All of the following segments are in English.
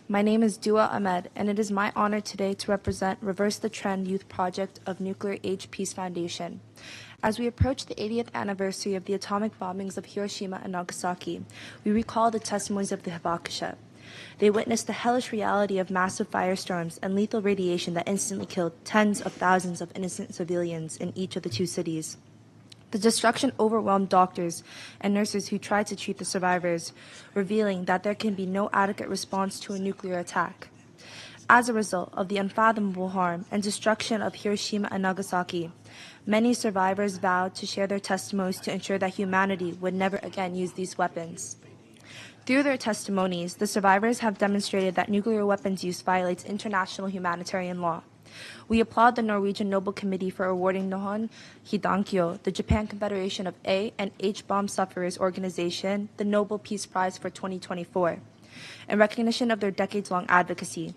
My name is Douaa Ahmed, and it is my honor today to represent Reverse the Trend Youth Project of Nuclear Age Peace Foundation. As we approach the 80th anniversary of the atomic bombings of Hiroshima and Nagasaki, we recall the testimonies of the Hibakusha. They witnessed the hellish reality of massive firestorms and lethal radiation that instantly killed tens of thousands of innocent civilians in each of the two cities. The destruction overwhelmed doctors and nurses who tried to treat the survivors, revealing that there can be no adequate response to a nuclear attack. As a result of the unfathomable harm and destruction of Hiroshima and Nagasaki, many survivors vowed to share their testimonies to ensure that humanity would never again use these weapons. Through their testimonies, the survivors have demonstrated that nuclear weapons use violates international humanitarian law. We applaud the Norwegian Nobel Committee for awarding Nihon Hidankyo, the Japan Confederation of A and H bomb sufferers organization, the Nobel Peace Prize for 2024, in recognition of their decades-long advocacy.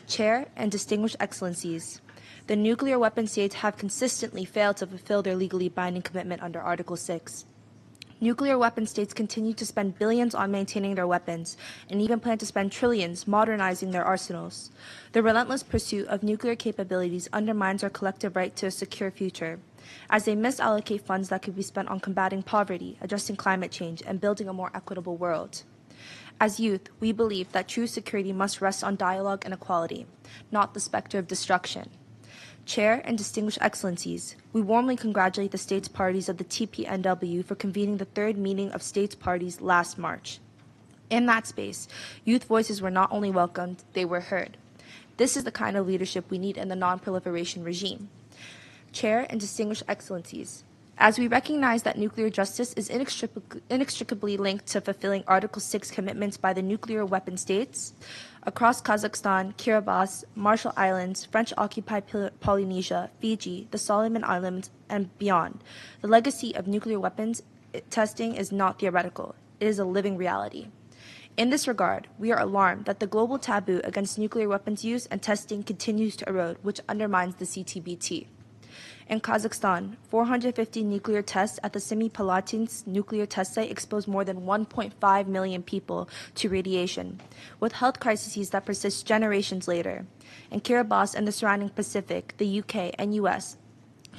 Chair and distinguished excellencies, the nuclear weapon states have consistently failed to fulfill their legally binding commitment under Article 6. Nuclear weapon states continue to spend billions on maintaining their weapons, and even plan to spend trillions modernizing their arsenals. The relentless pursuit of nuclear capabilities undermines our collective right to a secure future, as they misallocate funds that could be spent on combating poverty, addressing climate change, and building a more equitable world. As youth, we believe that true security must rest on dialogue and equality, not the specter of destruction. Chair and distinguished excellencies, we warmly congratulate the states parties of the TPNW for convening the third meeting of states parties last March. In that space, youth voices were not only welcomed, they were heard. This is the kind of leadership we need in the non-proliferation regime. Chair and distinguished excellencies, as we recognize that nuclear justice is inextricably linked to fulfilling Article 6 commitments by the nuclear weapon states, across Kazakhstan, Kiribati, Marshall Islands, French-occupied Polynesia, Fiji, the Solomon Islands, and beyond, the legacy of nuclear weapons testing is not theoretical. It is a living reality. In this regard, we are alarmed that the global taboo against nuclear weapons use and testing continues to erode, which undermines the CTBT. In Kazakhstan, 450 nuclear tests at the Semipalatinsk nuclear test site exposed more than 1.5 million people to radiation, with health crises that persist generations later. In Kiribati and the surrounding Pacific, the UK and US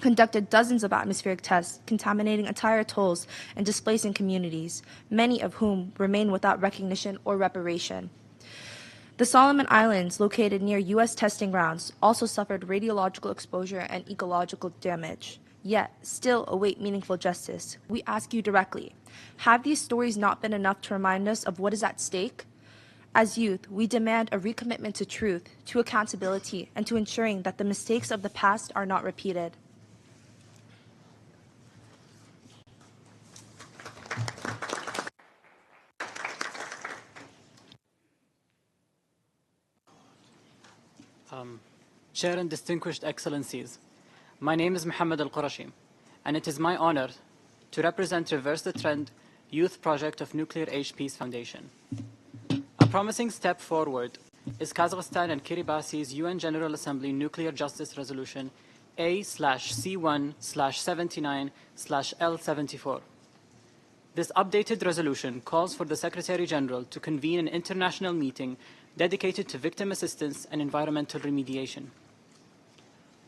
conducted dozens of atmospheric tests, contaminating entire atolls and displacing communities, many of whom remain without recognition or reparation. The Solomon Islands, located near U.S. testing grounds, also suffered radiological exposure and ecological damage, yet still await meaningful justice. We ask you directly, have these stories not been enough to remind us of what is at stake? As youth, we demand a recommitment to truth, to accountability, and to ensuring that the mistakes of the past are not repeated. Chair and distinguished excellencies, my name is Mohammed Alkurashi, and it is my honor to represent Reverse the Trend Youth Project of Nuclear Age Peace Foundation. A promising step forward is Kazakhstan and Kiribati's UN General Assembly Nuclear Justice Resolution A/C1/79/L74. This updated resolution calls for the Secretary General to convene an international meeting dedicated to victim assistance and environmental remediation.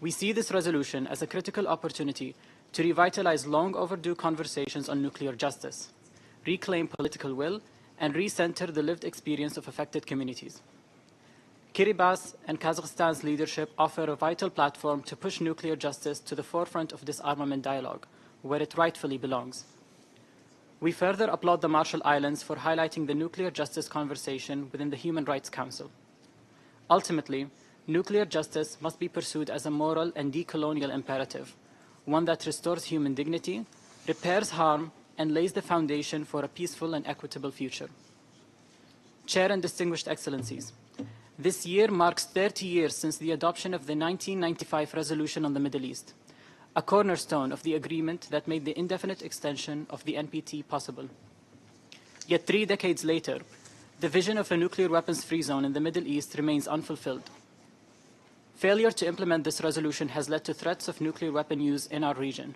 We see this resolution as a critical opportunity to revitalize long overdue conversations on nuclear justice, reclaim political will, and recenter the lived experience of affected communities. Kiribati and Kazakhstan's leadership offer a vital platform to push nuclear justice to the forefront of disarmament dialogue, where it rightfully belongs. We further applaud the Marshall Islands for highlighting the nuclear justice conversation within the Human Rights Council. Ultimately, nuclear justice must be pursued as a moral and decolonial imperative, one that restores human dignity, repairs harm, and lays the foundation for a peaceful and equitable future. Chair and distinguished excellencies, this year marks 30 years since the adoption of the 1995 Resolution on the Middle East, a cornerstone of the agreement that made the indefinite extension of the NPT possible. Yet 3 decades later, the vision of a nuclear weapons-free zone in the Middle East remains unfulfilled. Failure to implement this resolution has led to threats of nuclear weapon use in our region,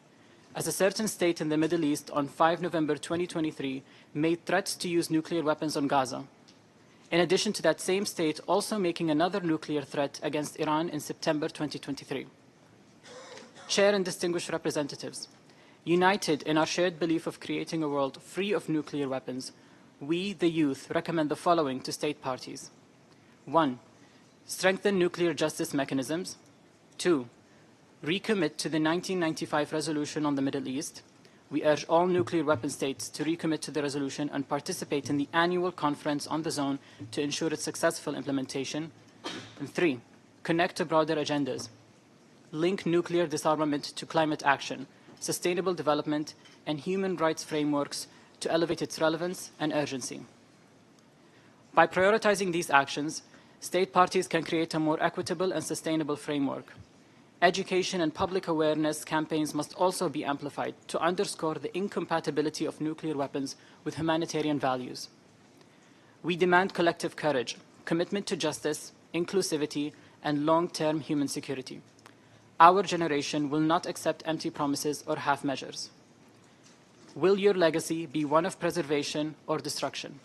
as a certain state in the Middle East on 5 November 2023 made threats to use nuclear weapons on Gaza. in addition to that same state also making another nuclear threat against Iran in September 2023. Chair and distinguished representatives, united in our shared belief of creating a world free of nuclear weapons, we, the youth, recommend the following to state parties. 1. Strengthen nuclear justice mechanisms. 2. Recommit to the 1995 resolution on the Middle East. We urge all nuclear weapon states to recommit to the resolution and participate in the annual conference on the zone to ensure its successful implementation. And 3. Connect to broader agendas. Link nuclear disarmament to climate action, sustainable development, and human rights frameworks to elevate its relevance and urgency. By prioritizing these actions, state parties can create a more equitable and sustainable framework. Education and public awareness campaigns must also be amplified to underscore the incompatibility of nuclear weapons with humanitarian values. We demand collective courage, commitment to justice, inclusivity, and long-term human security. Our generation will not accept empty promises or half measures. Will your legacy be one of preservation or destruction?